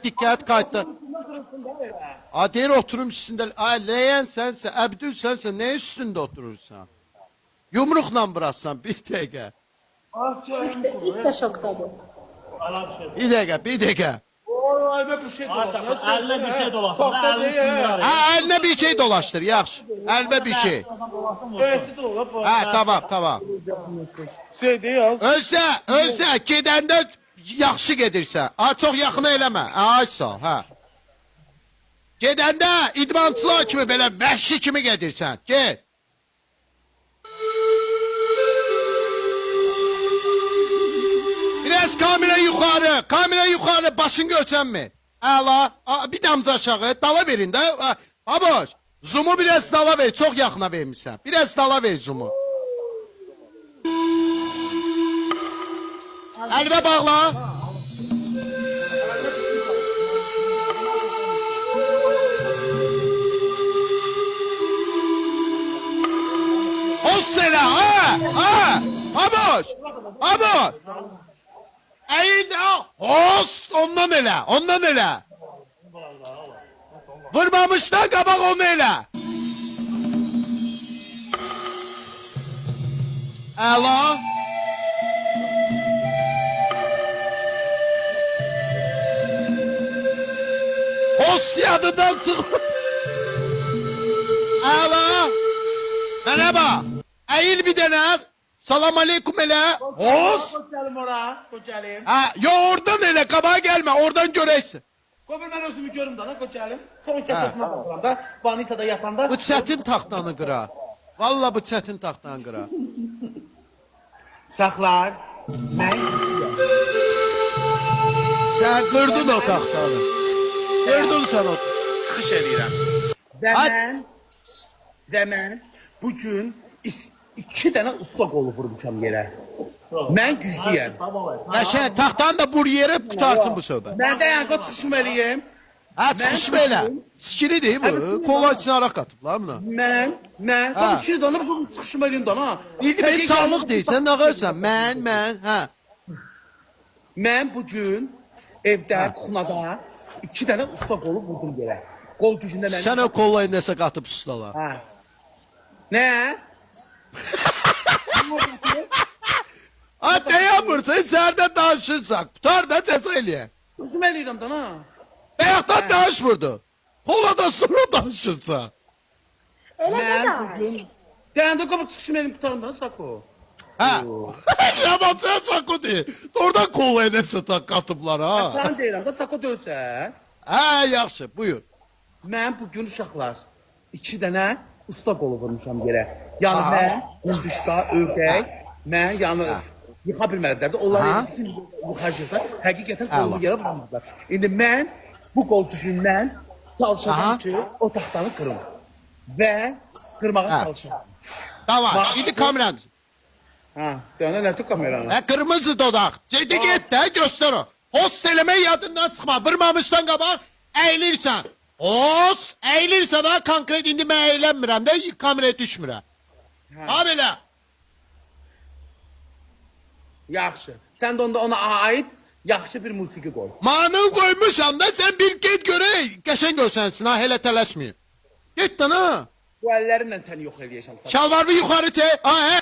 Dikkat kayıttı. Deyir oturum üstünde. Leyen sense, Əbdül sense ne üstünde oturursan? Yumrukla bıraksan bir dakika. İlk de şoktadır. Bir dakika. Eline bir şey dolaştır. Eline bir şey dolaştır. Elini sindirar. Eline bir şey dolaştır, yaxşı. Eline bir şey. Tamam. Şeyde yaz. Özlə, gedəndə yaxşı gedirsən. Çox yaxına eləmə. Ay sağ, hə. Gedəndə idmançılar kimi belə vəhşi kimi gedirsən. Get. Biraz kamera yuxarı, başın görsənmi? Əla, bir damcı aşağı, dala verin də. Baboş, zoom'u biraz dala ver, çox yaxına vermişsən. Biraz dala ver zoom'u. Əlvə bağla. O sene, Baboş. Eğil, host, ondan elə. Vurmamışdan qabaq onu elə. Əla. Host yadından çıxmış. Əla. Mənə bax. Eğil bir dənə. Salam aleykum elə. Host. Koçalim ora. Koçalim. Yo oradan elə, qabağa gəlmə, oradan görəksin. Kobil ben özümü görüm da koçalim. Son kesesine bakıram da. Vanisa'da yatanda. Bu çətin taxtanı qıra. Valla bu çətin taxtanı qıra. Saklar. Ben. Sən qırdın o taxtanı. Qırdın sən o. Çıxış edirəm. Demen bugün iki tane usta kolu vurmuşam yere. Ben güçlüyüm. Qəşəng, taxtanı da bur yerə qutarsın bu söhbət. Ben de yanqa çıxışmalıyım. Çıxışma elə. Sikiridir bu. Kola içine araq qatıblar buna. Ben Ha. bu iki tane bu çıxışmalıyım da ha. Bildi ben sağlıq deyirsən, nə qarsan? Mən, hə. Ben bugün evde, kuxnada iki tane usta kolu vurdum yere. Kol gücünde ben. Sən o kollayı nəsə qatıb ustala. Ha. Ne? Ne yapırsan, içeride danışırsan. Qutar da cəza eləyə. Kızım eləyirəm da ha. Bayaqdan danışmırdı. Koladan sonra danışırsan. Elə Ben qədər. bugün Dayandı kapı çıxışmalıyım tutarım da Sako. Hə. Yabancıya Sako deyir. Oradan kollayı nəsə qatıblar ha. Sen deyirəm da Sako döysə. Hə, yaxşı, buyur. Ben bugün uşaqlar iki tane usta kolu vurmuşam yere. Yani ben Hinduşda, ördək, ben yani yıxa bilmədilər də. Onlar yıxacaqlar. Həqiqətən kolu yere vurmadılar. İndi ben bu kol gücündən çalışacağım ki o taxtanı kırım. Ve kırmağa çalışacağım. Tamam, indi kameranı. Ha, dönə nə tut kameranı? Kırmızı dodaq. Cedi git de göster o. Host eləmək yadından çıxma. Vırmamışdan qabaq əyilirsən. Host əyilirsən ha konkret indi mən əylənmirəm də kameraya düşmürəm. Ha belə. Yaxşı. Sən də onda ona ait yaxşı bir musiqi qoy. Manıl koymuşam da sen bir git görək. Qəşəng görsənsin ha, hələ tələşməyin. Git lan ha. Bu əllərinlə səni yox eləyəcəm. Şalvarı yuxarı çək. Ha, hə.